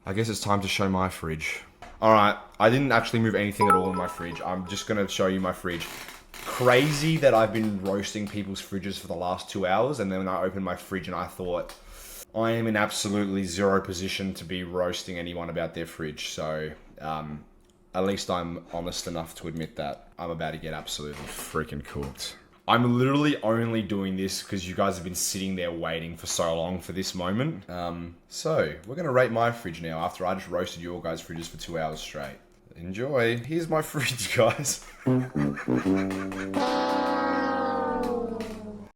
I guess it's time to show my fridge. Alright, I didn't actually move anything at all in my fridge. I'm just gonna show you my fridge. Crazy that I've been roasting people's fridges for the last 2 hours, and then when I opened my fridge and I thought, I am in absolutely zero position to be roasting anyone about their fridge, so at least I'm honest enough to admit that I'm about to get absolutely freaking cooked. I'm literally only doing this because you guys have been sitting there waiting for so long for this moment. So, we're going to rate my fridge now after I just roasted your guys' fridges for 2 hours straight. Enjoy. Here's my fridge, guys.